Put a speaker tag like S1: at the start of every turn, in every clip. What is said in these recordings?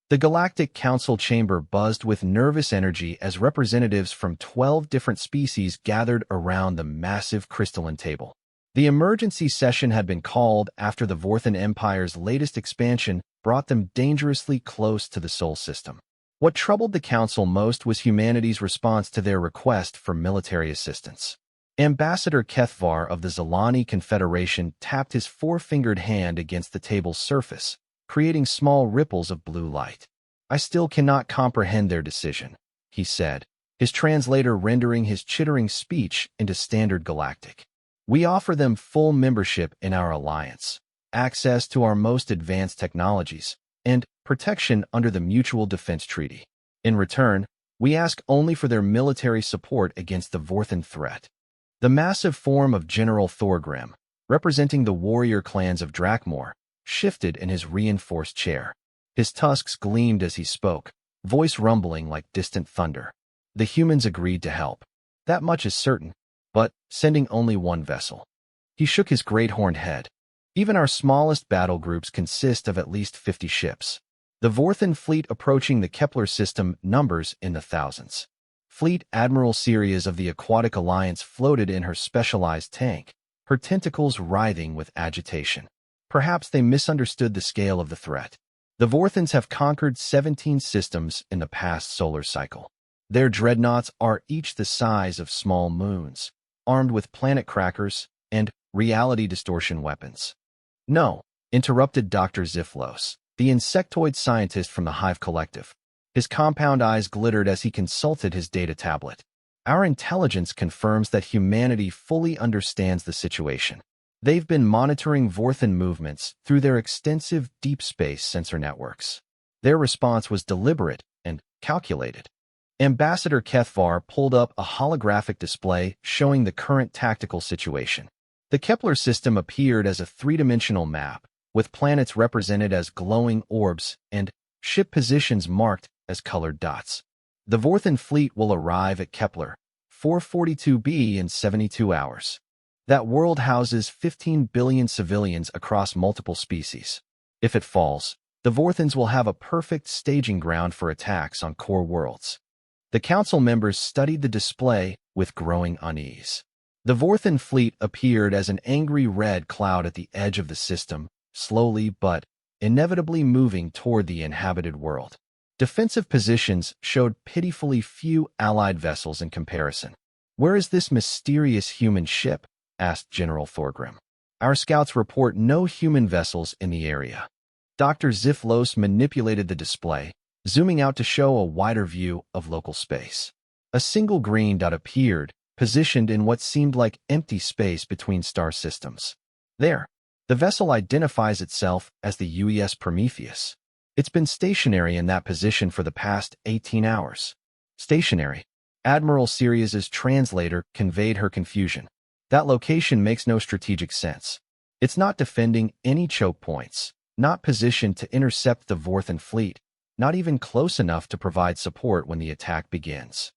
S1: The Galactic Council chamber buzzed with nervous energy as representatives from 12 different species gathered around the massive crystalline table. The emergency session had been called after the Vorthan Empire's latest expansion brought them dangerously close to the Sol system. What troubled the Council most was humanity's response to their request for military assistance. Ambassador Kethvar of the Zalani Confederation tapped his four-fingered hand against the table's surface, creating small ripples of blue light. "I still cannot comprehend their decision," he said, his translator rendering his chittering speech into standard galactic. "We offer them full membership in our alliance, access to our most advanced technologies, and protection under the Mutual Defense Treaty. In return, we ask only for their military support against the Vorthan threat." The massive form of General Thorgrim, representing the warrior clans of Drakmor, shifted in his reinforced chair. His tusks gleamed as he spoke, voice rumbling like distant thunder. "The humans agreed to help. That much is certain, but sending only one vessel." He shook his great horned head. "Even our smallest battle groups consist of at least 50 ships. The Vorthan fleet approaching the Kepler system numbers in the thousands." Fleet Admiral Sirius of the Aquatic Alliance floated in her specialized tank, her tentacles writhing with agitation. Perhaps they misunderstood the scale of the threat. The Vorthans have conquered 17 systems in the past solar cycle. Their dreadnoughts are each the size of small moons, armed with planet crackers and reality distortion weapons. "No," interrupted Dr. Ziflos, the insectoid scientist from the Hive Collective. His compound eyes glittered as he consulted his data tablet. "Our intelligence confirms that humanity fully understands the situation. They've been monitoring Vorthan movements through their extensive deep space sensor networks. Their response was deliberate and calculated." Ambassador Kethvar pulled up a holographic display showing the current tactical situation. The Kepler system appeared as a three-dimensional map, with planets represented as glowing orbs and ship positions marked as colored dots. "The Vorthan fleet will arrive at Kepler 442b in 72 hours. That world houses 15 billion civilians across multiple species. If it falls, the Vorthans will have a perfect staging ground for attacks on core worlds." The council members studied the display with growing unease. The Vorthan fleet appeared as an angry red cloud at the edge of the system, slowly but inevitably moving toward the inhabited world. Defensive positions showed pitifully few allied vessels in comparison. "Where is this mysterious human ship?" asked General Thorgrim. "Our scouts report no human vessels in the area." Dr. Ziflos manipulated the display, zooming out to show a wider view of local space. A single green dot appeared, positioned in what seemed like empty space between star systems. "There." The vessel identifies itself as the UES Prometheus. "It's been stationary in that position for the past 18 hours. "Stationary?" Admiral Sirius's translator conveyed her confusion. "That location makes no strategic sense. It's not defending any choke points, not positioned to intercept the Vorthan fleet, not even close enough to provide support when the attack begins."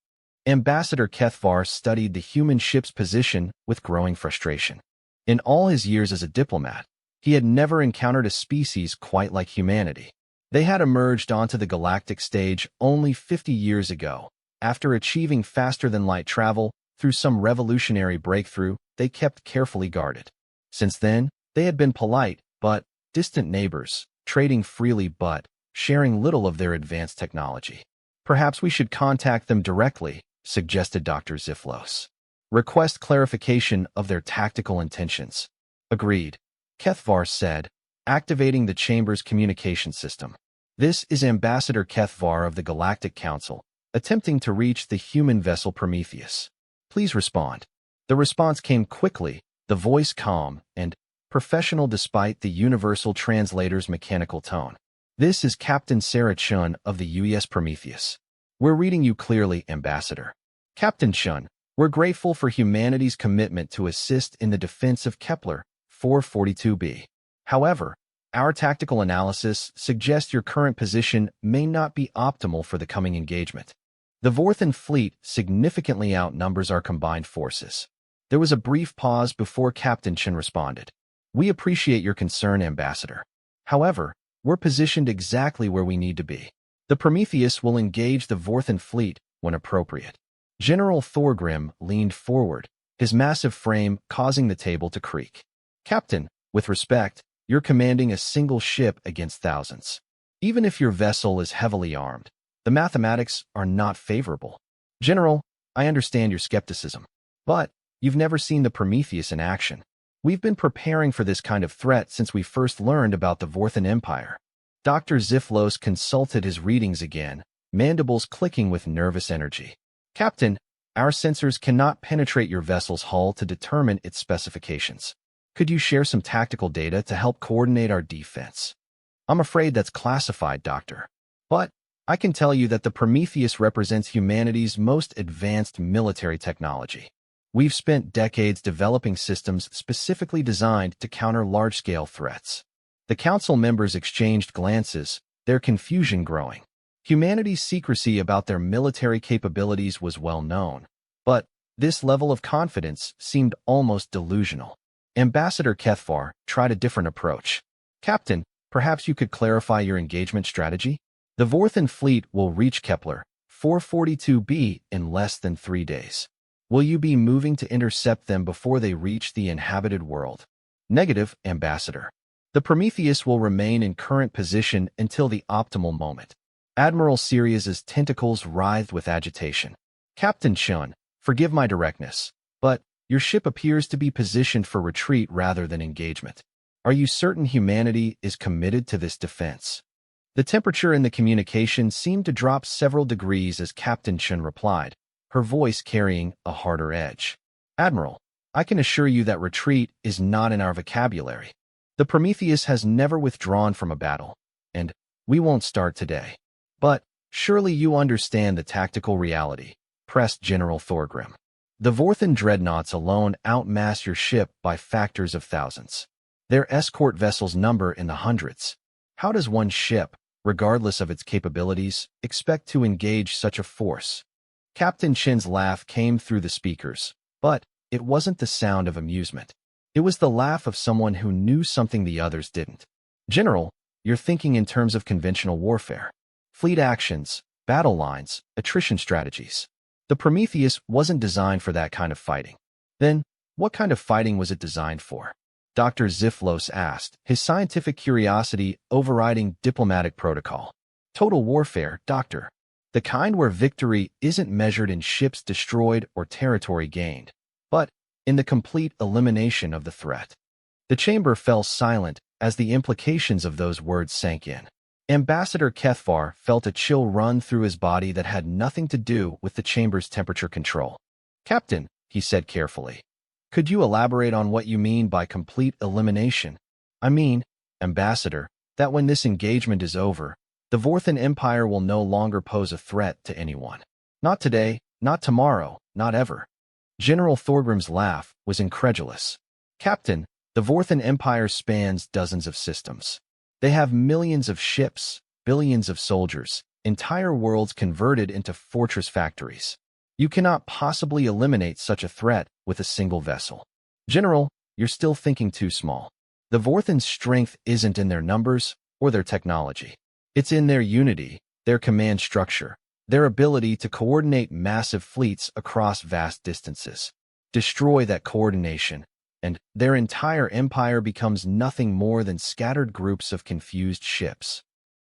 S1: Ambassador Kethvar studied the human ship's position with growing frustration. In all his years as a diplomat, he had never encountered a species quite like humanity. They had emerged onto the galactic stage only 50 years ago. After achieving faster-than-light travel through some revolutionary breakthrough, they kept carefully guarded. Since then, they had been polite but distant neighbors, trading freely but sharing little of their advanced technology. "Perhaps we should contact them directly," suggested Dr. Ziflos. "Request clarification of their tactical intentions." "Agreed," Kethvar said, activating the chamber's communication system. "This is Ambassador Kethvar of the Galactic Council, attempting to reach the human vessel Prometheus. Please respond." The response came quickly, the voice calm and professional despite the universal translator's mechanical tone. "This is Captain Sarah Chun of the UES Prometheus. We're reading you clearly, Ambassador. Captain Chun, we're grateful for humanity's commitment to assist in the defense of Kepler 442b. However, our tactical analysis suggests your current position may not be optimal for the coming engagement. The Vorthan fleet significantly outnumbers our combined forces." There was a brief pause before Captain Chun responded. "We appreciate your concern, Ambassador. However, we're positioned exactly where we need to be. The Prometheus will engage the Vorthan fleet when appropriate. General Thorgrim leaned forward, his massive frame causing the table to creak. Captain, with respect, you're commanding a single ship against thousands. Even if your vessel is heavily armed, the mathematics are not favorable. General, I understand your skepticism, but you've never seen the Prometheus in action. We've been preparing for this kind of threat since we first learned about the Vorthan Empire. Dr. Ziflos consulted his readings again, mandibles clicking with nervous energy. Captain, our sensors cannot penetrate your vessel's hull to determine its specifications. Could you share some tactical data to help coordinate our defense? I'm afraid that's classified, Doctor. But I can tell you that the Prometheus represents humanity's most advanced military technology. We've spent decades developing systems specifically designed to counter large-scale threats. The council members exchanged glances, their confusion growing. Humanity's secrecy about their military capabilities was well known, but this level of confidence seemed almost delusional. Ambassador Kethvar tried a different approach. Captain, perhaps you could clarify your engagement strategy? The Vorthan fleet will reach Kepler 442b in less than 3 days. Will you be moving to intercept them before they reach the inhabited world? Negative, Ambassador. The Prometheus will remain in current position until the optimal moment. Admiral Sirius's tentacles writhed with agitation. Captain Chun, forgive my directness, but your ship appears to be positioned for retreat rather than engagement. Are you certain humanity is committed to this defense? The temperature in the communication seemed to drop several degrees as Captain Chun replied, her voice carrying a harder edge. Admiral, I can assure you that retreat is not in our vocabulary. The Prometheus has never withdrawn from a battle, and we won't start today. But surely you understand the tactical reality, pressed General Thorgrim. The Vorthan dreadnoughts alone outmass your ship by factors of thousands. Their escort vessels number in the hundreds. How does one ship, regardless of its capabilities, expect to engage such a force? Captain Chin's laugh came through the speakers, but it wasn't the sound of amusement. It was the laugh of someone who knew something the others didn't. General, you're thinking in terms of conventional warfare. Fleet actions, battle lines, attrition strategies. The Prometheus wasn't designed for that kind of fighting. Then, what kind of fighting was it designed for? Dr. Ziflos asked, his scientific curiosity overriding diplomatic protocol. Total warfare, Doctor. The kind where victory isn't measured in ships destroyed or territory gained, but in the complete elimination of the threat. The chamber fell silent as the implications of those words sank in. Ambassador Kethvar felt a chill run through his body that had nothing to do with the chamber's temperature control. Captain, he said carefully, could you elaborate on what you mean by complete elimination? I mean, Ambassador, that when this engagement is over, the Vorthan Empire will no longer pose a threat to anyone. Not today, not tomorrow, not ever. General Thorgrim's laugh was incredulous. Captain, the Vorthan Empire spans dozens of systems. They have millions of ships, billions of soldiers, entire worlds converted into fortress factories. You cannot possibly eliminate such a threat with a single vessel. General, you're still thinking too small. The Vorthan's strength isn't in their numbers or their technology. It's in their unity, their command structure, their ability to coordinate massive fleets across vast distances. Destroy that coordination, and their entire empire becomes nothing more than scattered groups of confused ships.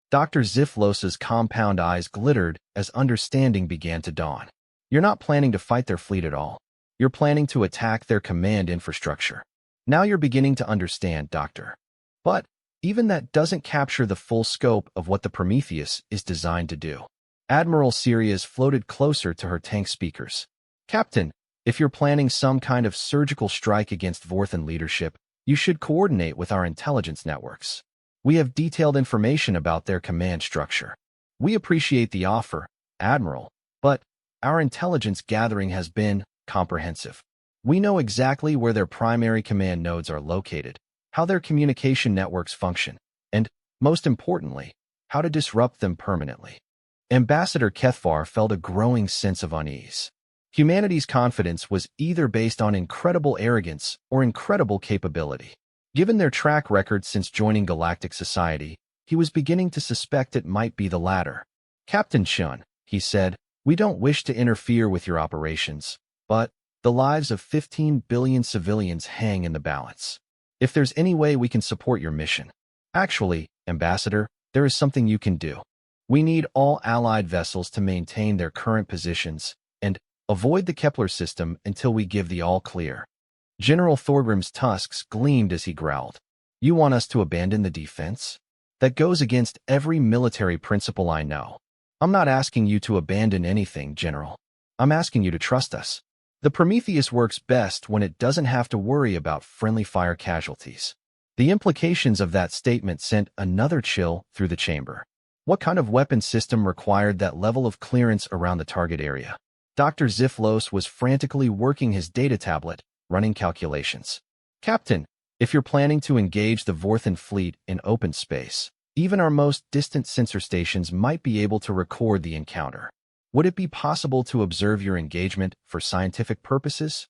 S1: Dr. Ziflos's compound eyes glittered as understanding began to dawn. You're not planning to fight their fleet at all. You're planning to attack their command infrastructure. Now you're beginning to understand, Doctor. But even that doesn't capture the full scope of what the Prometheus is designed to do. Admiral Sirius floated closer to her tank speakers. Captain, if you're planning some kind of surgical strike against Vorthan leadership, you should coordinate with our intelligence networks. We have detailed information about their command structure. We appreciate the offer, Admiral, but our intelligence gathering has been comprehensive. We know exactly where their primary command nodes are located, how their communication networks function, and, most importantly, how to disrupt them permanently. Ambassador Kethvar felt a growing sense of unease. Humanity's confidence was either based on incredible arrogance or incredible capability. Given their track record since joining Galactic Society, he was beginning to suspect it might be the latter. Captain Chun, he said, we don't wish to interfere with your operations, but the lives of 15 billion civilians hang in the balance. If there's any way we can support your mission. Actually, Ambassador, there is something you can do. We need all Allied vessels to maintain their current positions and avoid the Kepler system until we give the all-clear. General Thorgrim's tusks gleamed as he growled. You want us to abandon the defense? That goes against every military principle I know. I'm not asking you to abandon anything, General. I'm asking you to trust us. The Prometheus works best when it doesn't have to worry about friendly fire casualties. The implications of that statement sent another chill through the chamber. What kind of weapon system required that level of clearance around the target area? Dr. Ziflos was frantically working his data tablet, running calculations. Captain, if you're planning to engage the Vorthan fleet in open space, even our most distant sensor stations might be able to record the encounter. Would it be possible to observe your engagement for scientific purposes?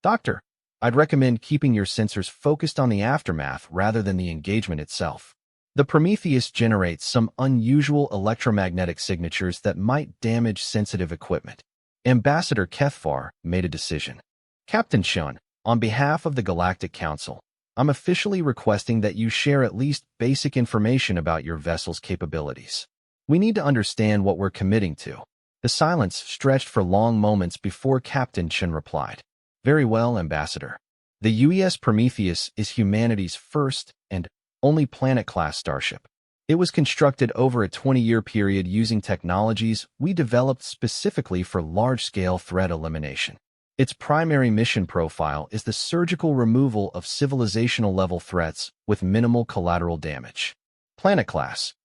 S1: Doctor, I'd recommend keeping your sensors focused on the aftermath rather than the engagement itself. The Prometheus generates some unusual electromagnetic signatures that might damage sensitive equipment. Ambassador Kethvar made a decision. Captain Chun, on behalf of the Galactic Council, I'm officially requesting that you share at least basic information about your vessel's capabilities. We need to understand what we're committing to. The silence stretched for long moments before Captain Chun replied. Very well, Ambassador. The UES Prometheus is humanity's first and only planet-class starship. It was constructed over a 20-year period using technologies we developed specifically for large-scale threat elimination. Its primary mission profile is the surgical removal of civilizational-level threats with minimal collateral damage. Planet class.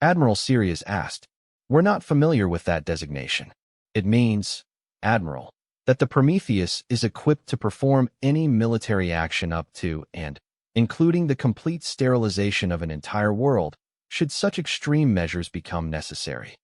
S1: Admiral Sirius asked. We're not familiar with that designation. It means, Admiral, that the Prometheus is equipped to perform any military action up to and including the complete sterilization of an entire world, should such extreme measures become necessary.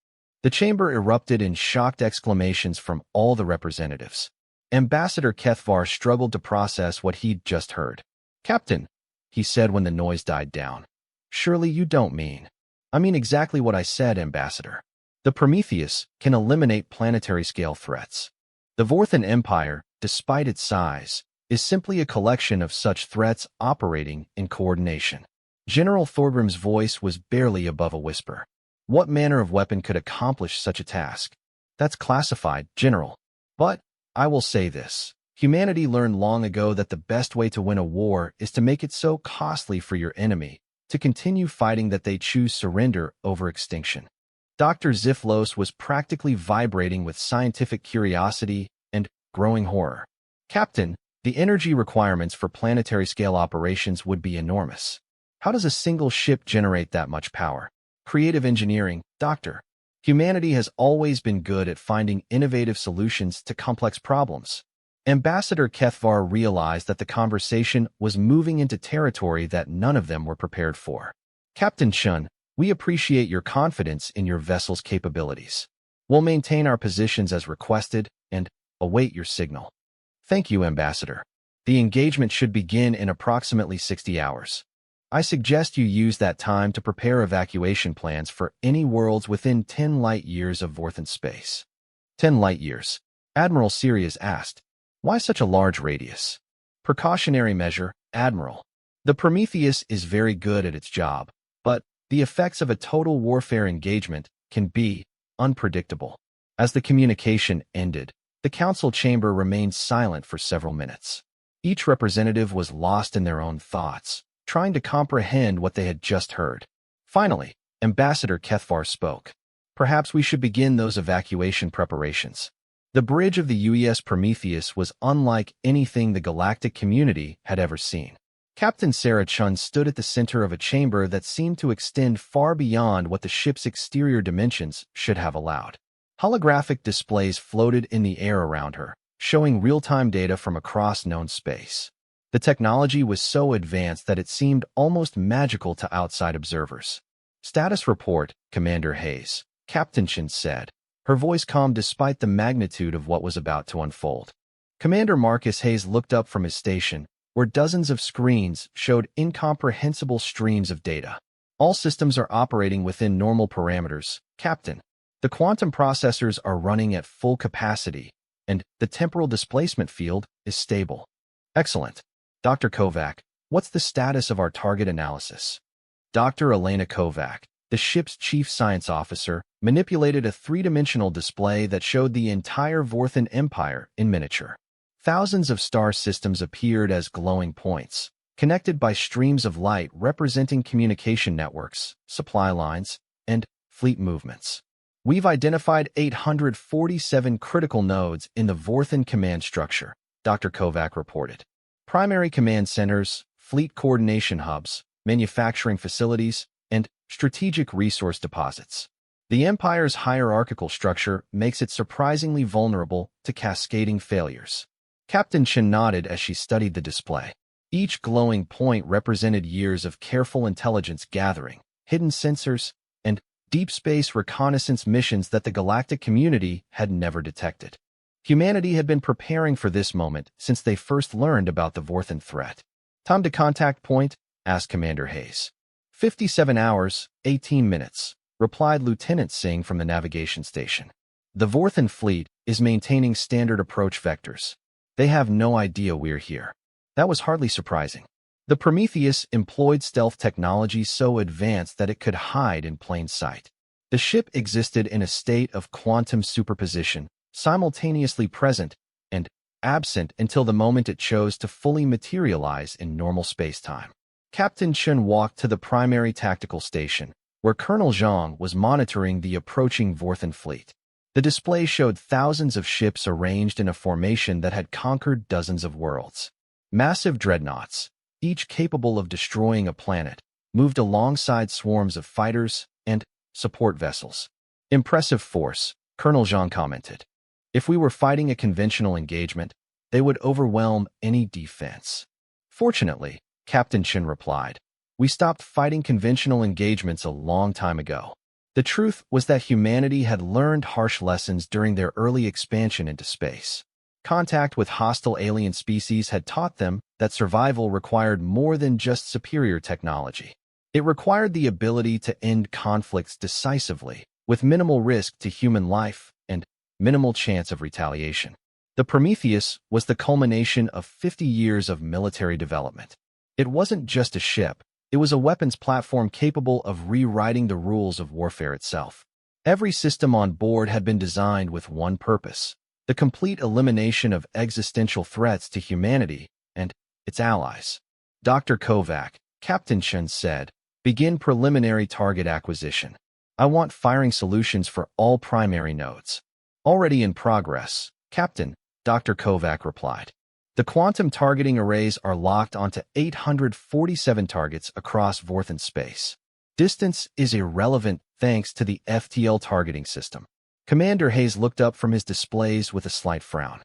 S1: The chamber erupted in shocked exclamations from all the representatives. Ambassador Kethvar struggled to process what he'd just heard. Captain, he said when the noise died down. Surely you don't mean. I mean exactly what I said, Ambassador. The Prometheus can eliminate planetary-scale threats. The Vorthan Empire, despite its size, is simply a collection of such threats operating in coordination. General Thorgrim's voice was barely above a whisper. What manner of weapon could accomplish such a task? That's classified, General. But I will say this. Humanity learned long ago that the best way to win a war is to make it so costly for your enemy to continue fighting that they choose surrender over extinction. Dr. Ziflos was practically vibrating with scientific curiosity and growing horror. Captain, the energy requirements for planetary-scale operations would be enormous. How does a single ship generate that much power? Creative engineering, Doctor. Humanity has always been good at finding innovative solutions to complex problems. Ambassador Kethvar realized that the conversation was moving into territory that none of them were prepared for. Captain Chun, we appreciate your confidence in your vessel's capabilities. We'll maintain our positions as requested and await your signal. Thank you, Ambassador. The engagement should begin in approximately 60 hours. I suggest you use that time to prepare evacuation plans for any worlds within 10 light-years of Vorthan space. 10 light-years? Admiral Sirius asked. Why such a large radius? Precautionary measure, Admiral. The Prometheus is very good at its job, but the effects of a total warfare engagement can be unpredictable. As the communication ended, the council chamber remained silent for several minutes. Each representative was lost in their own thoughts, trying to comprehend what they had just heard. Finally, Ambassador Kethvar spoke. Perhaps we should begin those evacuation preparations. The bridge of the UES Prometheus was unlike anything the galactic community had ever seen. Captain Sarah Chun stood at the center of a chamber that seemed to extend far beyond what the ship's exterior dimensions should have allowed. Holographic displays floated in the air around her, showing real-time data from across known space. The technology was so advanced that it seemed almost magical to outside observers. Status report, Commander Hayes, Captain Chun said, her voice calm despite the magnitude of what was about to unfold. Commander Marcus Hayes looked up from his station, where dozens of screens showed incomprehensible streams of data. All systems are operating within normal parameters, Captain. The quantum processors are running at full capacity, and the temporal displacement field is stable. Excellent. Dr. Kovac, what's the status of our target analysis? Dr. Elena Kovac, the ship's chief science officer, manipulated a three-dimensional display that showed the entire Vorthan Empire in miniature. Thousands of star systems appeared as glowing points, connected by streams of light representing communication networks, supply lines, and fleet movements. We've identified 847 critical nodes in the Vorthan command structure, Dr. Kovac reported. Primary command centers, fleet coordination hubs, manufacturing facilities, and strategic resource deposits. The Empire's hierarchical structure makes it surprisingly vulnerable to cascading failures. Captain Chen nodded as she studied the display. Each glowing point represented years of careful intelligence gathering, hidden sensors, and deep space reconnaissance missions that the galactic community had never detected. Humanity had been preparing for this moment since they first learned about the Vorthan threat. Time to contact point? Asked Commander Hayes. 57 hours, 18 minutes, replied Lieutenant Singh from the navigation station. The Vorthan fleet is maintaining standard approach vectors. They have no idea we're here. That was hardly surprising. The Prometheus employed stealth technology so advanced that it could hide in plain sight. The ship existed in a state of quantum superposition, simultaneously present and absent until the moment it chose to fully materialize in normal spacetime. Captain Chen walked to the primary tactical station, where Colonel Zhang was monitoring the approaching Vorthan fleet. The display showed thousands of ships arranged in a formation that had conquered dozens of worlds. Massive dreadnoughts, each capable of destroying a planet, moved alongside swarms of fighters and support vessels. Impressive force, Colonel Zhang commented. If we were fighting a conventional engagement, they would overwhelm any defense. Fortunately, Captain Chen replied, we stopped fighting conventional engagements a long time ago. The truth was that humanity had learned harsh lessons during their early expansion into space. Contact with hostile alien species had taught them that survival required more than just superior technology. It required the ability to end conflicts decisively, with minimal risk to human life and minimal chance of retaliation. The Prometheus was the culmination of 50 years of military development. It wasn't just a ship. It was a weapons platform capable of rewriting the rules of warfare itself. Every system on board had been designed with one purpose: the complete elimination of existential threats to humanity and its allies. Dr. Kovac, Captain Chen said, begin preliminary target acquisition. I want firing solutions for all primary nodes. Already in progress, Captain, Dr. Kovac replied. The quantum targeting arrays are locked onto 847 targets across Vorthan space. Distance is irrelevant thanks to the FTL targeting system. Commander Hayes looked up from his displays with a slight frown.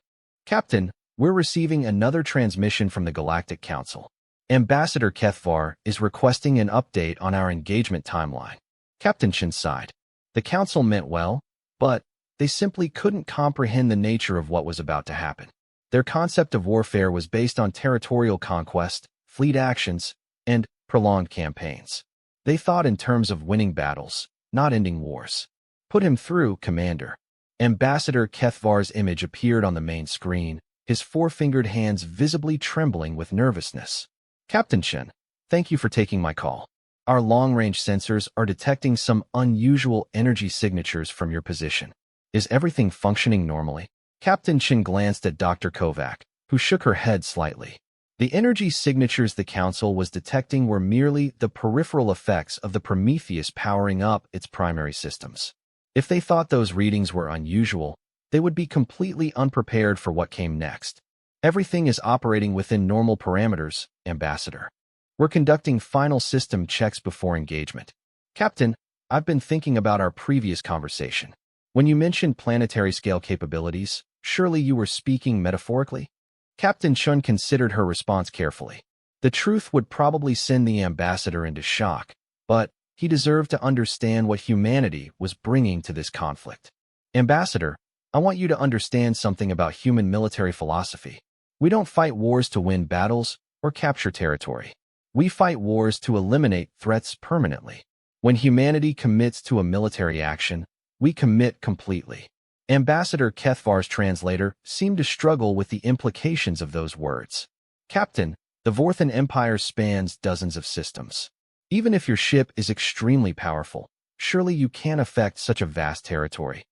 S1: Captain, we're receiving another transmission from the Galactic Council. Ambassador Kethvar is requesting an update on our engagement timeline. Captain Chen sighed. The Council meant well, but they simply couldn't comprehend the nature of what was about to happen. Their concept of warfare was based on territorial conquest, fleet actions, and prolonged campaigns. They thought in terms of winning battles, not ending wars. Put him through, Commander. Ambassador Kethvar's image appeared on the main screen, his four-fingered hands visibly trembling with nervousness. Captain Chen, thank you for taking my call. Our long-range sensors are detecting some unusual energy signatures from your position. Is everything functioning normally? Captain Chen glanced at Dr. Kovac, who shook her head slightly. The energy signatures the Council was detecting were merely the peripheral effects of the Prometheus powering up its primary systems. If they thought those readings were unusual, they would be completely unprepared for what came next. Everything is operating within normal parameters, Ambassador. We're conducting final system checks before engagement. Captain, I've been thinking about our previous conversation. When you mentioned planetary scale capabilities, surely you were speaking metaphorically? Captain Chun considered her response carefully. The truth would probably send the ambassador into shock, but he deserved to understand what humanity was bringing to this conflict. Ambassador, I want you to understand something about human military philosophy. We don't fight wars to win battles or capture territory. We fight wars to eliminate threats permanently. When humanity commits to a military action, We commit completely. Ambassador Kethvar's translator seemed to struggle with the implications of those words. Captain, the Vorthan Empire spans dozens of systems. Even if your ship is extremely powerful, surely you can't affect such a vast territory.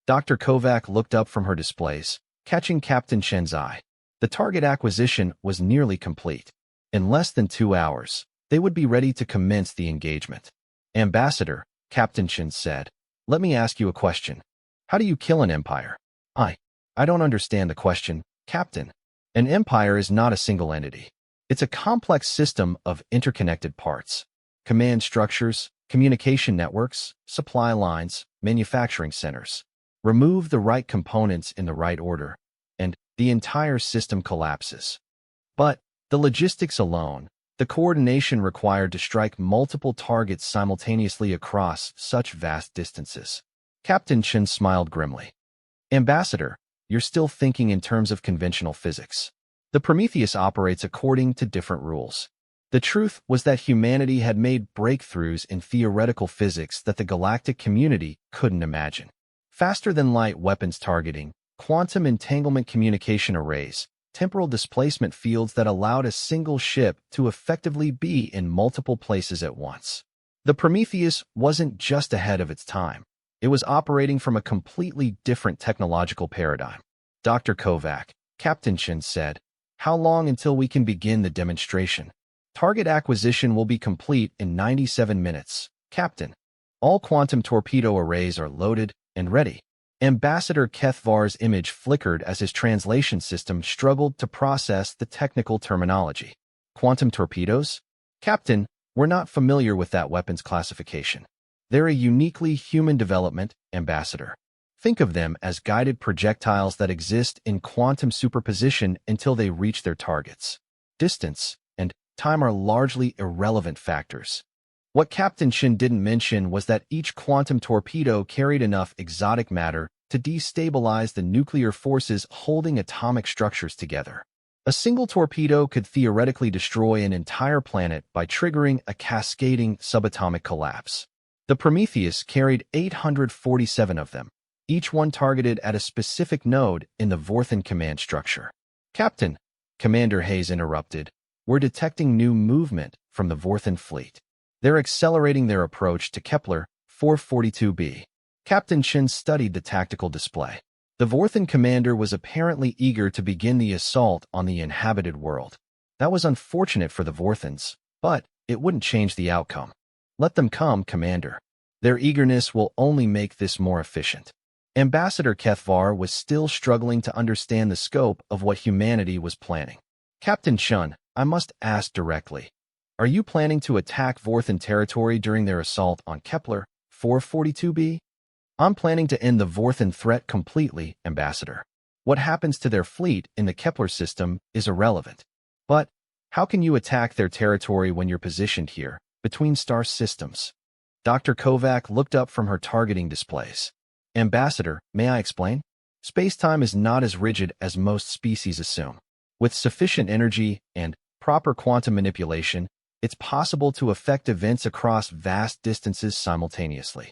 S1: Dr. Kovac looked up from her displays, catching Captain Shen's eye. The target acquisition was nearly complete. In less than 2 hours, they would be ready to commence the engagement. Ambassador, Captain Shen said, let me ask you a question. How do you kill an empire? I don't understand the question, Captain. An empire is not a single entity. It's a complex system of interconnected parts. Command structures, communication networks, supply lines, manufacturing centers. Remove the right components in the right order, and the entire system collapses. But the logistics alone, the coordination required to strike multiple targets simultaneously across such vast distances. Captain Chen smiled grimly. Ambassador, you're still thinking in terms of conventional physics. The Prometheus operates according to different rules. The truth was that humanity had made breakthroughs in theoretical physics that the galactic community couldn't imagine. Faster-than-light weapons targeting, quantum entanglement communication arrays, temporal displacement fields that allowed a single ship to effectively be in multiple places at once. The Prometheus wasn't just ahead of its time. It was operating from a completely different technological paradigm. Dr. Kovac, Captain Chen said, how long until we can begin the demonstration? Target acquisition will be complete in 97 minutes, Captain. All quantum torpedo arrays are loaded and ready. Ambassador Kethvar's image flickered as his translation system struggled to process the technical terminology. Quantum torpedoes? Captain, we're not familiar with that weapons classification. They're a uniquely human development, Ambassador. Think of them as guided projectiles that exist in quantum superposition until they reach their targets. Distance and time are largely irrelevant factors. What Captain Shin didn't mention was that each quantum torpedo carried enough exotic matter to destabilize the nuclear forces holding atomic structures together. A single torpedo could theoretically destroy an entire planet by triggering a cascading subatomic collapse. The Prometheus carried 847 of them, each one targeted at a specific node in the Vorthan command structure. Captain, Commander Hayes interrupted, we're detecting new movement from the Vorthan fleet. They're accelerating their approach to Kepler 442b. Captain Shin studied the tactical display. The Vorthan commander was apparently eager to begin the assault on the inhabited world. That was unfortunate for the Vorthans, but it wouldn't change the outcome. Let them come, Commander. Their eagerness will only make this more efficient. Ambassador Kethvar was still struggling to understand the scope of what humanity was planning. Captain Chun, I must ask directly. Are you planning to attack Vorthan territory during their assault on Kepler 442b? I'm planning to end the Vorthan threat completely, Ambassador. What happens to their fleet in the Kepler system is irrelevant. But how can you attack their territory when you're positioned here, between star systems? Dr. Kovac looked up from her targeting displays. Ambassador, may I explain? Space-time is not as rigid as most species assume. With sufficient energy and proper quantum manipulation, it's possible to affect events across vast distances simultaneously.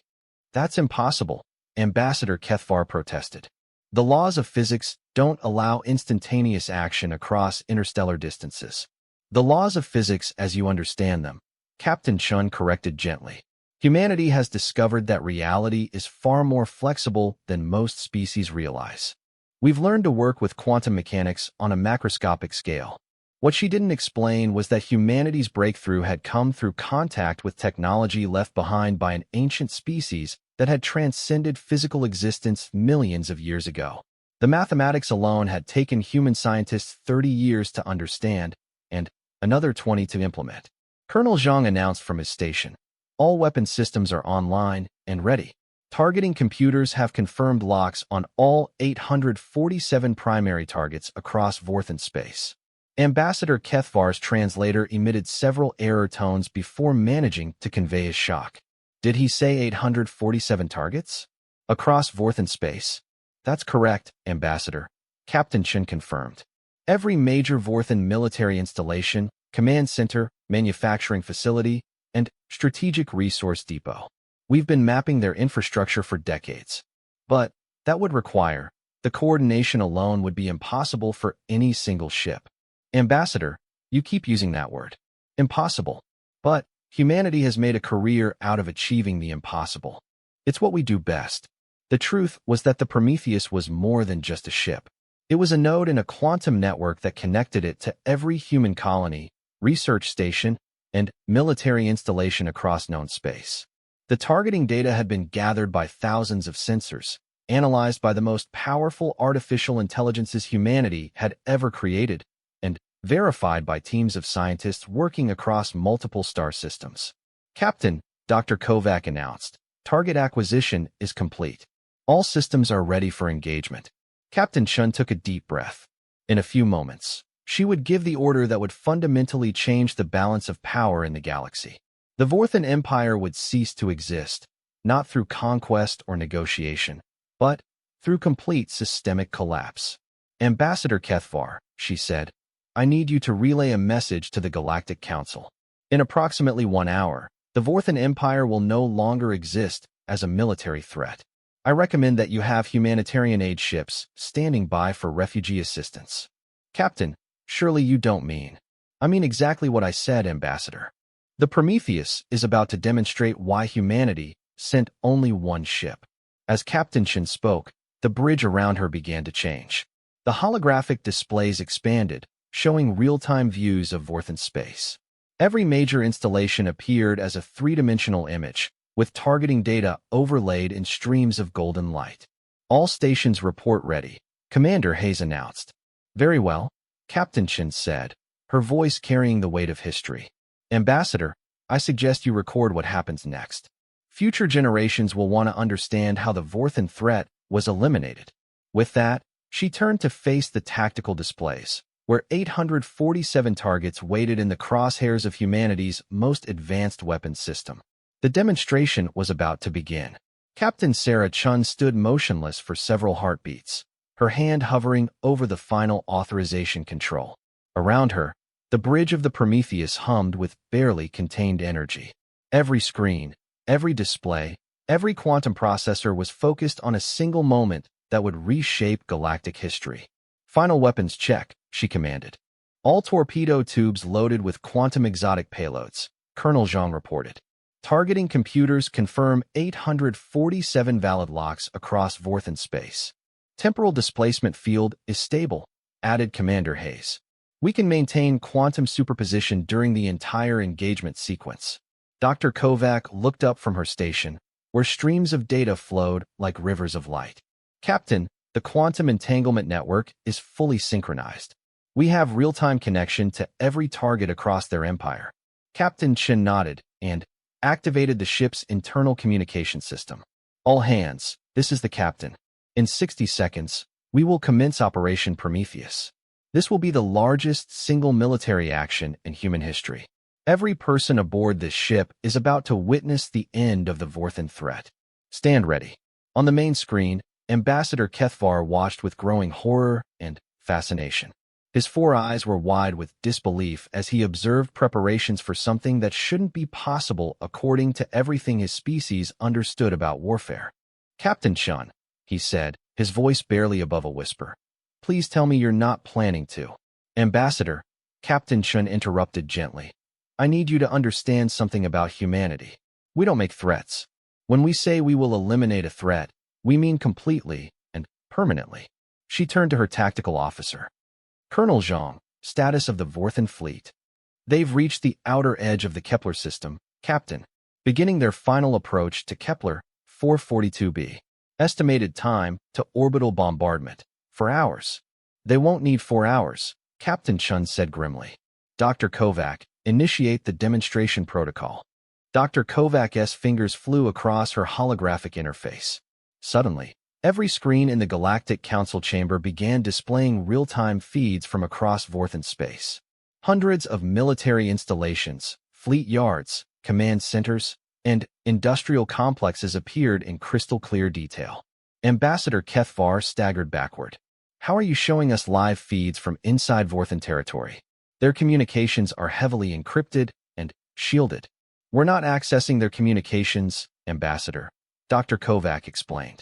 S1: That's impossible, Ambassador Kethvar protested. The laws of physics don't allow instantaneous action across interstellar distances. The laws of physics as you understand them, Captain Chun corrected gently. Humanity has discovered that reality is far more flexible than most species realize. We've learned to work with quantum mechanics on a macroscopic scale. What she didn't explain was that humanity's breakthrough had come through contact with technology left behind by an ancient species that had transcended physical existence millions of years ago. The mathematics alone had taken human scientists 30 years to understand, and another 20 to implement. Colonel Zhang announced from his station. All weapon systems are online and ready. Targeting computers have confirmed locks on all 847 primary targets across Vorthan space. Ambassador Kethvar's translator emitted several error tones before managing to convey his shock. Did he say 847 targets? Across Vorthan space? That's correct, Ambassador. Captain Chen confirmed. Every major Vorthan military installation, command center, manufacturing facility, and strategic resource depot. We've been mapping their infrastructure for decades. But that would require, the coordination alone would be impossible for any single ship. Ambassador, you keep using that word. Impossible. But humanity has made a career out of achieving the impossible. It's what we do best. The truth was that the Prometheus was more than just a ship. It was a node in a quantum network that connected it to every human colony, research station, and military installation across known space. The targeting data had been gathered by thousands of sensors, analyzed by the most powerful artificial intelligences humanity had ever created, and verified by teams of scientists working across multiple star systems. Captain, Dr. Kovac announced, target acquisition is complete. All systems are ready for engagement. Captain Chun took a deep breath. In a few moments, she would give the order that would fundamentally change the balance of power in the galaxy. The Vorthan Empire would cease to exist, not through conquest or negotiation, but through complete systemic collapse. Ambassador Kethvar, she said, I need you to relay a message to the Galactic Council. In approximately 1 hour, the Vorthan Empire will no longer exist as a military threat. I recommend that you have humanitarian aid ships standing by for refugee assistance. Captain, surely you don't mean. I mean exactly what I said, Ambassador. The Prometheus is about to demonstrate why humanity sent only one ship. As Captain Chen spoke, the bridge around her began to change. The holographic displays expanded, showing real-time views of Vorthan space. Every major installation appeared as a three-dimensional image, with targeting data overlaid in streams of golden light. All stations report ready, Commander Hayes announced. Very well, Captain Chen said, her voice carrying the weight of history. Ambassador, I suggest you record what happens next. Future generations will want to understand how the Vorthan threat was eliminated. With that, she turned to face the tactical displays, where 847 targets waited in the crosshairs of humanity's most advanced weapons system. The demonstration was about to begin. Captain Sarah Chun stood motionless for several heartbeats, her hand hovering over the final authorization control. Around her, the bridge of the Prometheus hummed with barely contained energy. Every screen, every display, every quantum processor was focused on a single moment that would reshape galactic history. Final weapons check, she commanded. All torpedo tubes loaded with quantum exotic payloads, Colonel Zhang reported. Targeting computers confirm 847 valid locks across Vorthan space. Temporal displacement field is stable, added Commander Hayes. We can maintain quantum superposition during the entire engagement sequence. Dr. Kovac looked up from her station, where streams of data flowed like rivers of light. Captain, the quantum entanglement network is fully synchronized. We have real-time connection to every target across their empire. Captain Chen nodded and activated the ship's internal communication system. All hands, this is the captain. In 60 seconds, we will commence Operation Prometheus. This will be the largest single military action in human history. Every person aboard this ship is about to witness the end of the Vorthan threat. Stand ready. On the main screen, Ambassador Kethvar watched with growing horror and fascination. His 4 eyes were wide with disbelief as he observed preparations for something that shouldn't be possible according to everything his species understood about warfare. Captain Chun, he said, his voice barely above a whisper. Please tell me you're not planning to. Ambassador, Captain Chun interrupted gently. I need you to understand something about humanity. We don't make threats. When we say we will eliminate a threat, we mean completely and permanently. She turned to her tactical officer. Colonel Zhang, status of the Vorthan fleet. They've reached the outer edge of the Kepler system, Captain, beginning their final approach to Kepler 442b. Estimated time to orbital bombardment, 4 hours. They won't need 4 hours, Captain Chun said grimly. Dr. Kovac, initiate the demonstration protocol. Dr. Kovac's fingers flew across her holographic interface. Suddenly, every screen in the Galactic Council chamber began displaying real-time feeds from across Vorthan space. Hundreds of military installations, fleet yards, command centers, and industrial complexes appeared in crystal-clear detail. Ambassador Kethvar staggered backward. How are you showing us live feeds from inside Vorthan territory? Their communications are heavily encrypted and shielded. We're not accessing their communications, Ambassador, Dr. Kovac explained.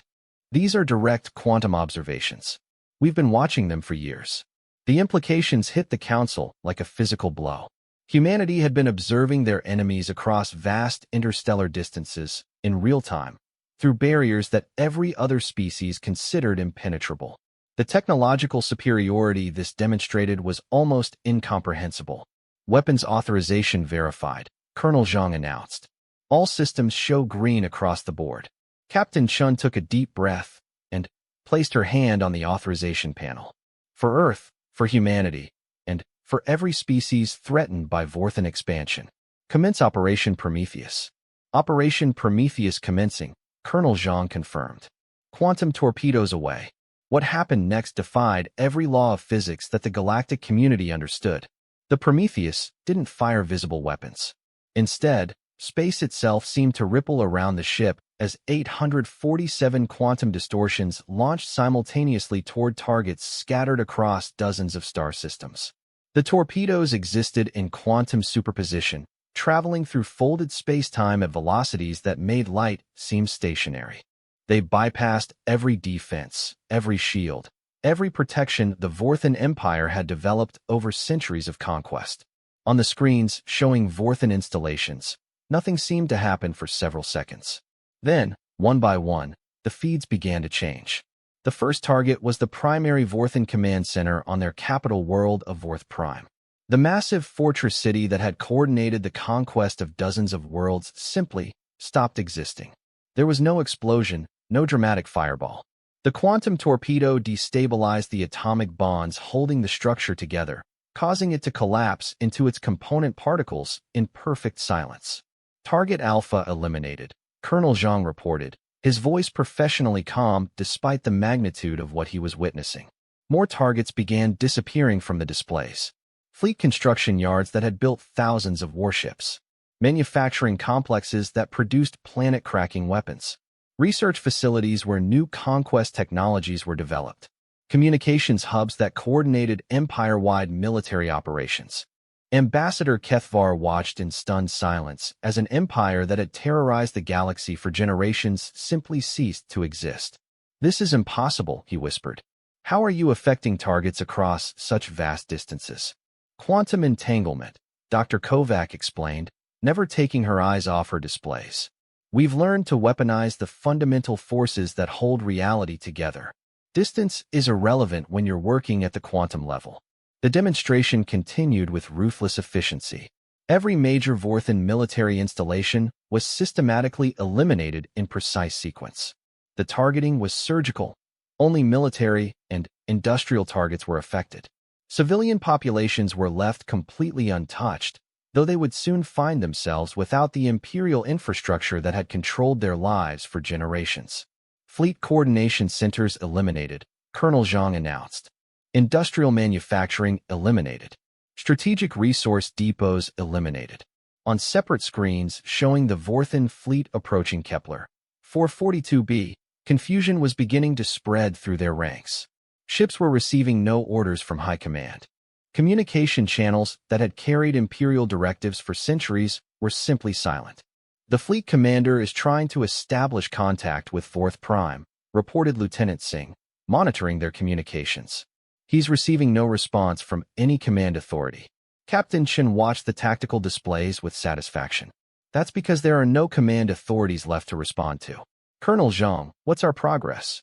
S1: These are direct quantum observations. We've been watching them for years. The implications hit the Council like a physical blow. Humanity had been observing their enemies across vast interstellar distances in real time, through barriers that every other species considered impenetrable. The technological superiority this demonstrated was almost incomprehensible. Weapons authorization verified, Colonel Zhang announced. All systems show green across the board. Captain Chun took a deep breath and placed her hand on the authorization panel. For Earth, for humanity, and for every species threatened by Vorthan expansion. Commence Operation Prometheus. Operation Prometheus commencing, Colonel Zhang confirmed. Quantum torpedoes away. What happened next defied every law of physics that the galactic community understood. The Prometheus didn't fire visible weapons. Instead, space itself seemed to ripple around the ship as 847 quantum distortions launched simultaneously toward targets scattered across dozens of star systems. The torpedoes existed in quantum superposition, traveling through folded space-time at velocities that made light seem stationary. They bypassed every defense, every shield, every protection the Vorthan Empire had developed over centuries of conquest. On the screens showing Vorthan installations, nothing seemed to happen for several seconds. Then, one by one, the feeds began to change. The first target was the primary Vorthan command center on their capital world of Vorth Prime. The massive fortress city that had coordinated the conquest of dozens of worlds simply stopped existing. There was no explosion, no dramatic fireball. The quantum torpedo destabilized the atomic bonds holding the structure together, causing it to collapse into its component particles in perfect silence. Target Alpha eliminated, Colonel Zhang reported, his voice professionally calm despite the magnitude of what he was witnessing. More targets began disappearing from the displays. Fleet construction yards that had built thousands of warships. Manufacturing complexes that produced planet-cracking weapons. Research facilities where new conquest technologies were developed. Communications hubs that coordinated empire-wide military operations. Ambassador Kethvar watched in stunned silence as an empire that had terrorized the galaxy for generations simply ceased to exist. "This is impossible," he whispered. "How are you affecting targets across such vast distances?" "Quantum entanglement," Dr. Kovac explained, never taking her eyes off her displays. "We've learned to weaponize the fundamental forces that hold reality together. Distance is irrelevant when you're working at the quantum level." The demonstration continued with ruthless efficiency. Every major Vorthan military installation was systematically eliminated in precise sequence. The targeting was surgical. Only military and industrial targets were affected. Civilian populations were left completely untouched, though they would soon find themselves without the imperial infrastructure that had controlled their lives for generations. Fleet coordination centers eliminated, Colonel Zhang announced. Industrial manufacturing eliminated. Strategic resource depots eliminated. On separate screens showing the Vorthan fleet approaching Kepler 442b, confusion was beginning to spread through their ranks. Ships were receiving no orders from high command. Communication channels that had carried imperial directives for centuries were simply silent. "The fleet commander is trying to establish contact with Vorth Prime," reported Lieutenant Singh, monitoring their communications. "He's receiving no response from any command authority." Captain Chen watched the tactical displays with satisfaction. "That's because there are no command authorities left to respond to." "Colonel Zhang, what's our progress?"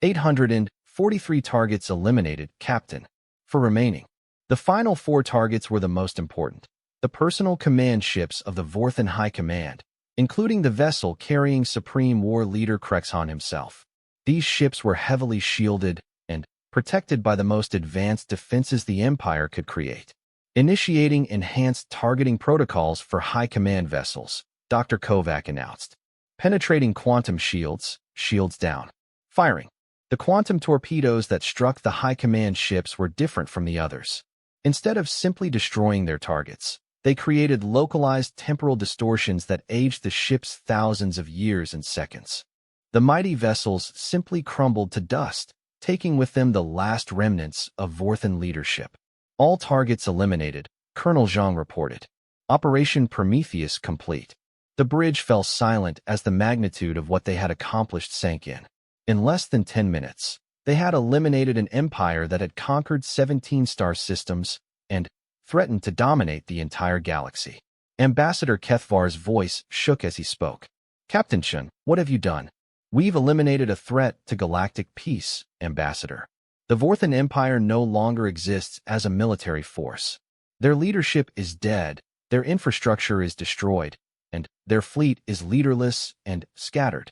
S1: 843 targets eliminated, Captain. For remaining. The final 4 targets were the most important. The personal command ships of the Vorthan High Command, including the vessel carrying Supreme War Leader Krexhan himself. These ships were heavily shielded and protected by the most advanced defenses the Empire could create. Initiating enhanced targeting protocols for high command vessels, Dr. Kovac announced. Penetrating quantum shields, shields down. Firing. The quantum torpedoes that struck the high command ships were different from the others. Instead of simply destroying their targets, they created localized temporal distortions that aged the ships thousands of years and seconds. The mighty vessels simply crumbled to dust, taking with them the last remnants of Vorthan leadership. All targets eliminated, Colonel Zhang reported. Operation Prometheus complete. The bridge fell silent as the magnitude of what they had accomplished sank in. In less than 10 minutes, they had eliminated an empire that had conquered 17 star systems and threatened to dominate the entire galaxy. Ambassador Kethvar's voice shook as he spoke. Captain Shun, what have you done? We've eliminated a threat to galactic peace, Ambassador. The Vorthan Empire no longer exists as a military force. Their leadership is dead, their infrastructure is destroyed, and their fleet is leaderless and scattered.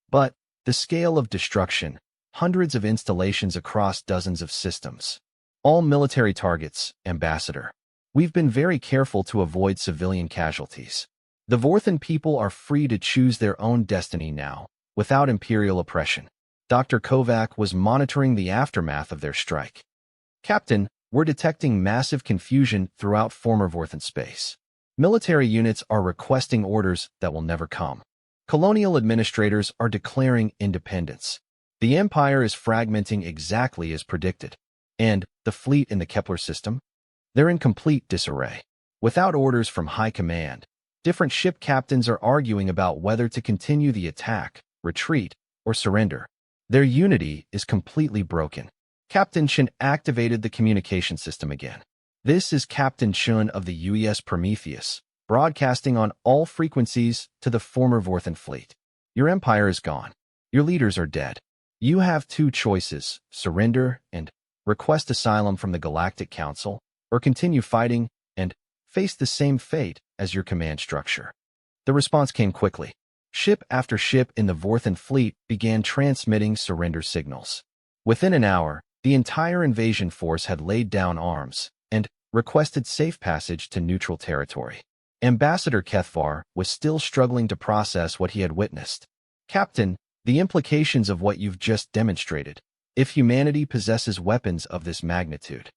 S1: But the scale of destruction, hundreds of installations across dozens of systems. All military targets, Ambassador. We've been very careful to avoid civilian casualties. The Vorthan people are free to choose their own destiny now, without imperial oppression. Dr. Kovac was monitoring the aftermath of their strike. Captain, we're detecting massive confusion throughout former Vorthan space. Military units are requesting orders that will never come. Colonial administrators are declaring independence. The Empire is fragmenting exactly as predicted. And the fleet in the Kepler system? They're in complete disarray. Without orders from high command, different ship captains are arguing about whether to continue the attack, retreat, or surrender. Their unity is completely broken. Captain Shun activated the communication system again. This is Captain Shun of the UES Prometheus, broadcasting on all frequencies to the former Vorthan fleet. Your empire is gone. Your leaders are dead. You have two choices, surrender and request asylum from the Galactic Council, or continue fighting and face the same fate as your command structure. The response came quickly. Ship after ship in the Vorthan fleet began transmitting surrender signals. Within an hour, the entire invasion force had laid down arms and requested safe passage to neutral territory. Ambassador Kethvar was still struggling to process what he had witnessed. Captain, the implications of what you've just demonstrated, if humanity possesses weapons of this magnitude.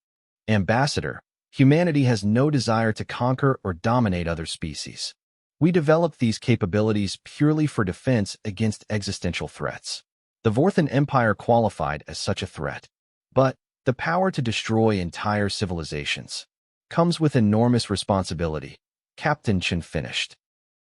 S1: Ambassador, humanity has no desire to conquer or dominate other species. We developed these capabilities purely for defense against existential threats. The Vorthan Empire qualified as such a threat. But the power to destroy entire civilizations comes with enormous responsibility, Captain Shun finished.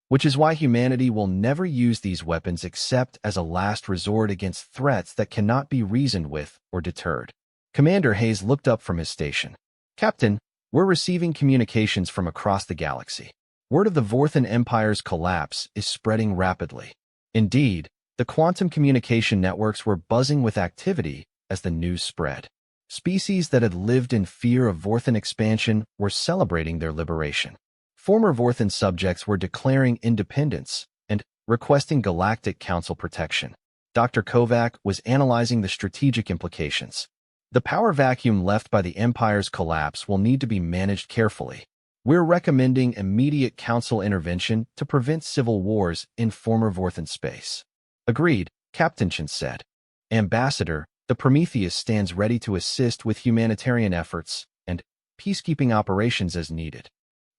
S1: Which is why humanity will never use these weapons except as a last resort against threats that cannot be reasoned with or deterred. Commander Hayes looked up from his station. Captain, we're receiving communications from across the galaxy. Word of the Vorthan Empire's collapse is spreading rapidly. Indeed, the quantum communication networks were buzzing with activity as the news spread. Species that had lived in fear of Vorthan expansion were celebrating their liberation. Former Vorthan subjects were declaring independence and requesting Galactic Council protection. Dr. Kovac was analyzing the strategic implications. The power vacuum left by the Empire's collapse will need to be managed carefully. We're recommending immediate Council intervention to prevent civil wars in former Vorthan space. Agreed, Captain Shun said. Ambassador, the Prometheus stands ready to assist with humanitarian efforts and peacekeeping operations as needed.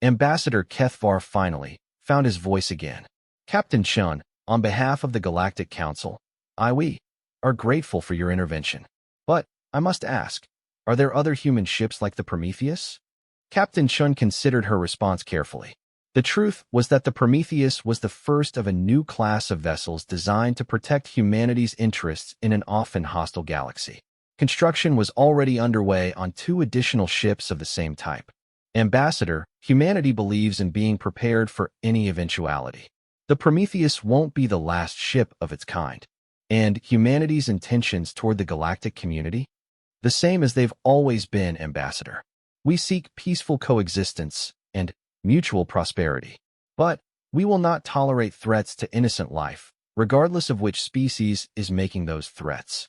S1: Ambassador Kethvar finally found his voice again. Captain Shun, on behalf of the Galactic Council, we are grateful for your intervention. But, I must ask, are there other human ships like the Prometheus? Captain Shun considered her response carefully. The truth was that the Prometheus was the first of a new class of vessels designed to protect humanity's interests in an often hostile galaxy. Construction was already underway on 2 additional ships of the same type. Ambassador, humanity believes in being prepared for any eventuality. The Prometheus won't be the last ship of its kind. And humanity's intentions toward the galactic community? The same as they've always been, Ambassador. We seek peaceful coexistence and mutual prosperity. But we will not tolerate threats to innocent life, regardless of which species is making those threats.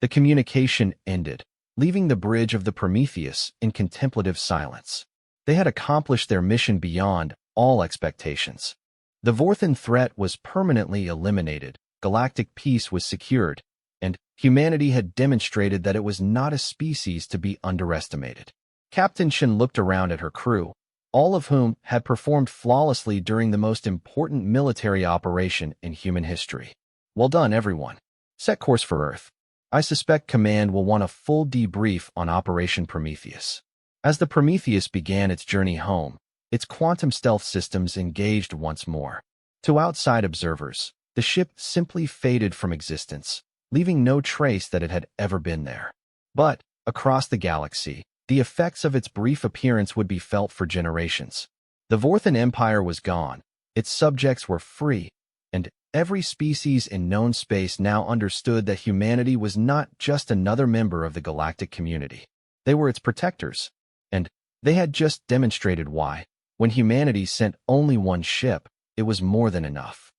S1: The communication ended, leaving the bridge of the Prometheus in contemplative silence. They had accomplished their mission beyond all expectations. The Vorthan threat was permanently eliminated, galactic peace was secured, and humanity had demonstrated that it was not a species to be underestimated. Captain Shun looked around at her crew, all of whom had performed flawlessly during the most important military operation in human history. Well done, everyone. Set course for Earth. I suspect Command will want a full debrief on Operation Prometheus. As the Prometheus began its journey home, its quantum stealth systems engaged once more. To outside observers, the ship simply faded from existence, leaving no trace that it had ever been there. But, across the galaxy, the effects of its brief appearance would be felt for generations. The Vorthan Empire was gone, its subjects were free, and every species in known space now understood that humanity was not just another member of the galactic community. They were its protectors, and they had just demonstrated why. When humanity sent only one ship, it was more than enough.